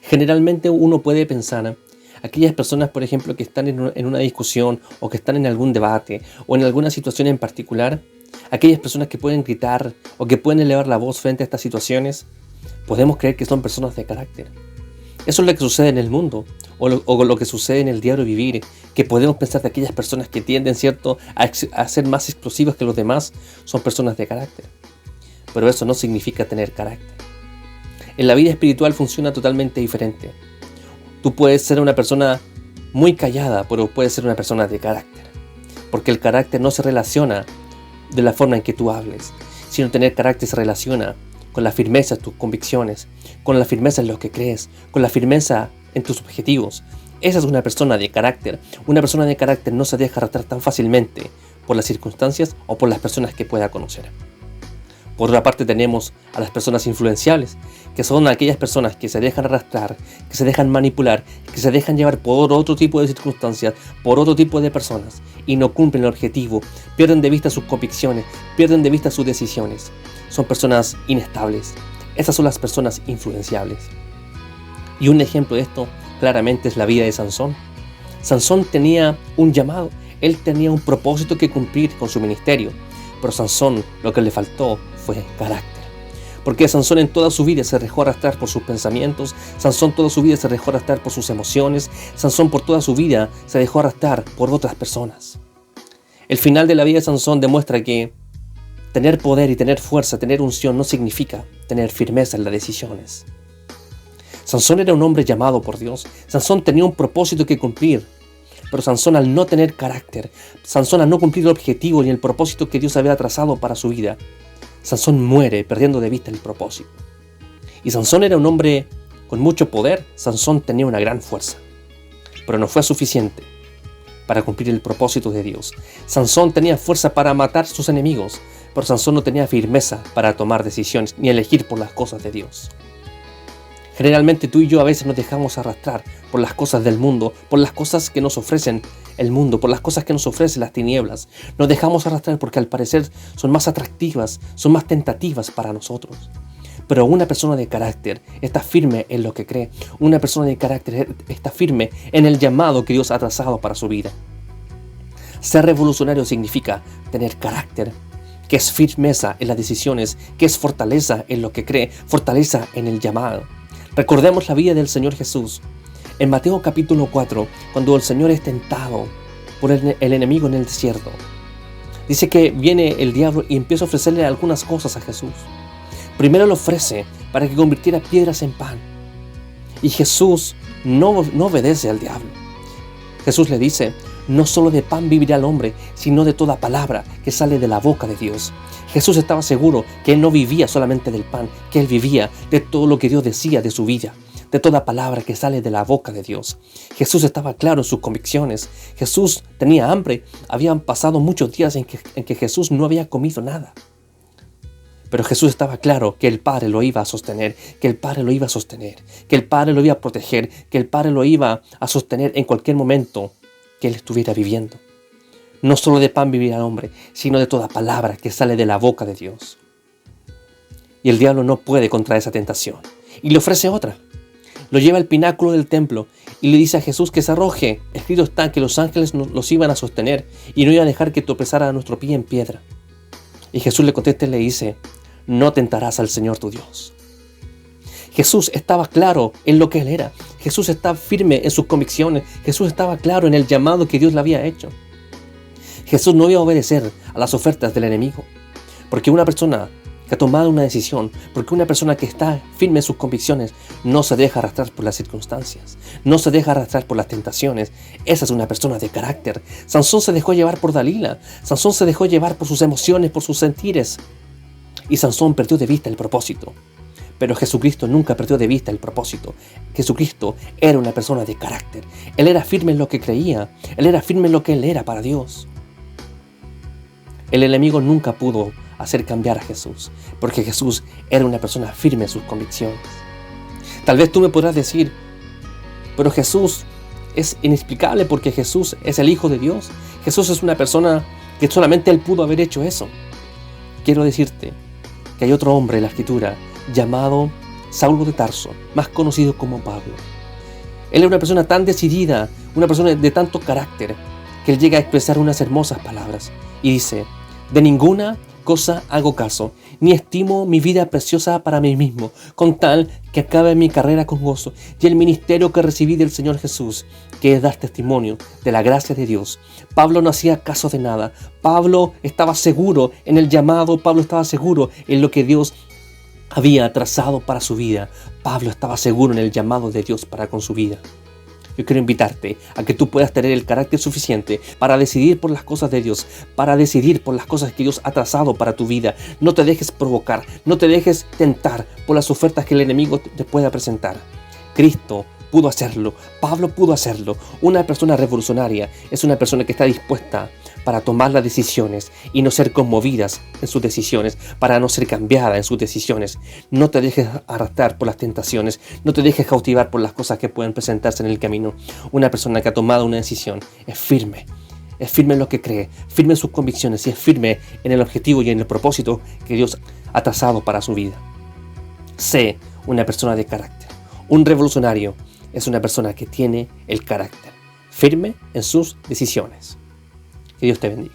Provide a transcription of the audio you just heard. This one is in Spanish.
Generalmente uno puede pensar, aquellas personas, por ejemplo, que están en una discusión o que están en algún debate o en alguna situación en particular, aquellas personas que pueden gritar o que pueden elevar la voz frente a estas situaciones, podemos creer que son personas de carácter. Eso es lo que sucede en el mundo o lo que sucede en el diario vivir, que podemos pensar de aquellas personas que tienden, ¿cierto?, a ser más explosivas que los demás, son personas de carácter. Pero eso no significa tener carácter. En la vida espiritual funciona totalmente diferente. Tú puedes ser una persona muy callada, pero puedes ser una persona de carácter. Porque el carácter no se relaciona de la forma en que tú hables, sino tener carácter se relaciona con la firmeza en tus convicciones, con la firmeza en lo que crees, con la firmeza en tus objetivos. Esa es una persona de carácter. Una persona de carácter no se deja arrastrar tan fácilmente por las circunstancias o por las personas que pueda conocer. Por otra parte tenemos a las personas influenciables, que son aquellas personas que se dejan arrastrar, que se dejan manipular, que se dejan llevar por otro tipo de circunstancias, por otro tipo de personas, y no cumplen el objetivo, pierden de vista sus convicciones, pierden de vista sus decisiones. Son personas inestables. Esas son las personas influenciables. Y un ejemplo de esto claramente es la vida de Sansón. Sansón tenía un llamado, él tenía un propósito que cumplir con su ministerio, pero Sansón lo que le faltó fue carácter. Porque Sansón en toda su vida se dejó arrastrar por sus pensamientos, Sansón toda su vida se dejó arrastrar por sus emociones, Sansón por toda su vida se dejó arrastrar por otras personas. El final de la vida de Sansón demuestra que tener poder y tener fuerza, tener unción no significa tener firmeza en las decisiones. Sansón era un hombre llamado por Dios, Sansón tenía un propósito que cumplir, pero Sansón al no tener carácter, Sansón al no cumplir el objetivo ni el propósito que Dios había trazado para su vida, Sansón muere perdiendo de vista el propósito. Y Sansón era un hombre con mucho poder, Sansón tenía una gran fuerza, pero no fue suficiente para cumplir el propósito de Dios. Sansón tenía fuerza para matar a sus enemigos, pero Sansón no tenía firmeza para tomar decisiones ni elegir por las cosas de Dios. Generalmente tú y yo a veces nos dejamos arrastrar por las cosas del mundo, por las cosas que nos ofrecen el mundo, por las cosas que nos ofrecen las tinieblas. Nos dejamos arrastrar porque al parecer son más atractivas, son más tentativas para nosotros. Pero una persona de carácter está firme en lo que cree. Una persona de carácter está firme en el llamado que Dios ha trazado para su vida. Ser revolucionario significa tener carácter, que es firmeza en las decisiones, que es fortaleza en lo que cree, fortaleza en el llamado. Recordemos la vida del Señor Jesús. En Mateo capítulo 4, cuando el Señor es tentado por el enemigo en el desierto, dice que viene el diablo y empieza a ofrecerle algunas cosas a Jesús. Primero le ofrece para que convirtiera piedras en pan. Y Jesús no obedece al diablo. Jesús le dice, no solo de pan vivirá el hombre, sino de toda palabra que sale de la boca de Dios. Jesús estaba seguro que Él no vivía solamente del pan, que Él vivía de todo lo que Dios decía de su vida, de toda palabra que sale de la boca de Dios. Jesús estaba claro en sus convicciones. Jesús tenía hambre. Habían pasado muchos días en que Jesús no había comido nada. Pero Jesús estaba claro que el Padre lo iba a sostener, que el Padre lo iba a sostener, que el Padre lo iba a proteger, que el Padre lo iba a sostener en cualquier momento que Él estuviera viviendo. No solo de pan vivirá el hombre, sino de toda palabra que sale de la boca de Dios. Y el diablo no puede contra esa tentación. Y le ofrece otra. Lo lleva al pináculo del templo y le dice a Jesús que se arroje. Escrito está que los ángeles los iban a sostener y no iban a dejar que tropezara nuestro pie en piedra. Y Jesús le contesta y le dice, no tentarás al Señor tu Dios. Jesús estaba claro en lo que Él era. Jesús estaba firme en sus convicciones. Jesús estaba claro en el llamado que Dios le había hecho. Jesús no iba a obedecer a las ofertas del enemigo. Porque una persona que ha tomado una decisión, porque una persona que está firme en sus convicciones, no se deja arrastrar por las circunstancias, no se deja arrastrar por las tentaciones. Esa es una persona de carácter. Sansón se dejó llevar por Dalila. Sansón se dejó llevar por sus emociones, por sus sentires. Y Sansón perdió de vista el propósito. Pero Jesucristo nunca perdió de vista el propósito. Jesucristo era una persona de carácter. Él era firme en lo que creía. Él era firme en lo que Él era para Dios. El enemigo nunca pudo hacer cambiar a Jesús, porque Jesús era una persona firme en sus convicciones. Tal vez tú me podrás decir, pero Jesús es inexplicable porque Jesús es el Hijo de Dios. Jesús es una persona que solamente Él pudo haber hecho eso. Quiero decirte que hay otro hombre en la Escritura llamado Saulo de Tarso, más conocido como Pablo. Él era una persona tan decidida, una persona de tanto carácter, que él llega a expresar unas hermosas palabras y dice: de ninguna cosa hago caso, ni estimo mi vida preciosa para mí mismo, con tal que acabe mi carrera con gozo y el ministerio que recibí del Señor Jesús, que es dar testimonio de la gracia de Dios. Pablo no hacía caso de nada. Pablo estaba seguro en el llamado. Pablo estaba seguro en lo que Dios había trazado para su vida. Pablo estaba seguro en el llamado de Dios para con su vida. Yo quiero invitarte a que tú puedas tener el carácter suficiente para decidir por las cosas de Dios, para decidir por las cosas que Dios ha trazado para tu vida. No te dejes provocar, no te dejes tentar por las ofertas que el enemigo te pueda presentar. Cristo pudo hacerlo, Pablo pudo hacerlo. Una persona revolucionaria es una persona que está dispuesta para tomar las decisiones y no ser conmovidas en sus decisiones, para no ser cambiada en sus decisiones. No te dejes arrastrar por las tentaciones, no te dejes cautivar por las cosas que pueden presentarse en el camino. Una persona que ha tomado una decisión es firme en lo que cree, firme en sus convicciones y es firme en el objetivo y en el propósito que Dios ha trazado para su vida. Sé una persona de carácter. Un revolucionario es una persona que tiene el carácter firme en sus decisiones. Que Dios te bendiga.